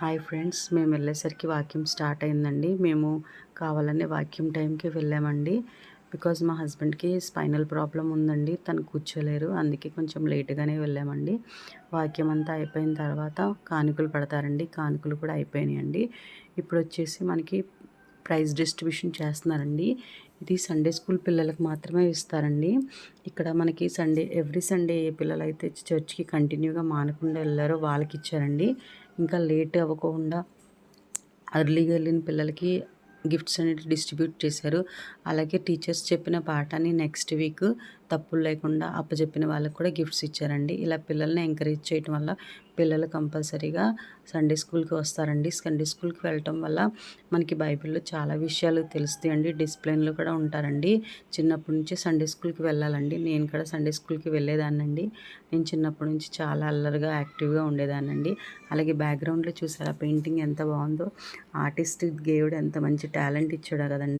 Hi friends, మేము వెళ్ళేసరికి vacuum start అయిందండి. మేము కావాలనే వాక్యూమ్ టైంకి వెళ్ళామండి. బికాజ్ మా హస్బెండ్కి స్పైనల్ ప్రాబ్లం ఉందండి, తను కూర్చోలేరు. అందుకే కొంచెం లేట్గానే వెళ్ళామండి. వాక్యూమ్ అంతా అయిపోయిన తర్వాత కానుకలు పడతారండి. కానుకలు కూడా అయిపోయినాయండి. ఇప్పుడు వచ్చేసి మనకి ప్రైజ్ డిస్ట్రిబ్యూషన్ చేస్తున్నారండి. ఇది సండే స్కూల్ పిల్లలకు మాత్రమే ఇస్తారండి. ఇక్కడ మనకి ఎవ్రీ సండే ఏ పిల్లలైతే చర్చ్కి కంటిన్యూగా మానకుండా వెళ్ళారో వాళ్ళకి ఇచ్చారండి. ఇంకా లేట్ అవ్వకుండా అర్లీగా వెళ్ళిన పిల్లలకి గిఫ్ట్స్ అనేది డిస్ట్రిబ్యూట్ చేశారు. అలాగే టీచర్స్ చెప్పిన పాఠాన్ని నెక్స్ట్ వీక్ తప్పులు లేకుండా అప్పచెప్పిన వాళ్ళకి కూడా గిఫ్ట్స్ ఇచ్చారండి. ఇలా పిల్లల్ని ఎంకరేజ్ చేయడం వల్ల పిల్లలు కంపల్సరీగా సండే స్కూల్కి వస్తారండి. సండే స్కూల్కి వెళ్ళటం వల్ల మనకి బైబిల్లో చాలా విషయాలు తెలుస్తాయండి. డిసిప్లిన్లో కూడా ఉంటారండి. చిన్నప్పటి నుంచి సండే స్కూల్కి వెళ్ళాలండి. నేను కూడా సండే స్కూల్కి వెళ్ళేదాన్నండి. నేను చిన్నప్పటి నుంచి చాలా అల్లరిగా యాక్టివ్గా ఉండేదాన్నండి. అలాగే బ్యాక్గ్రౌండ్లో చూసారా పెయింటింగ్ ఎంత బాగుందో. ఆర్టిస్ట్ దేవుడు ఎంత మంచి టాలెంట్ ఇచ్చాడో కదండి.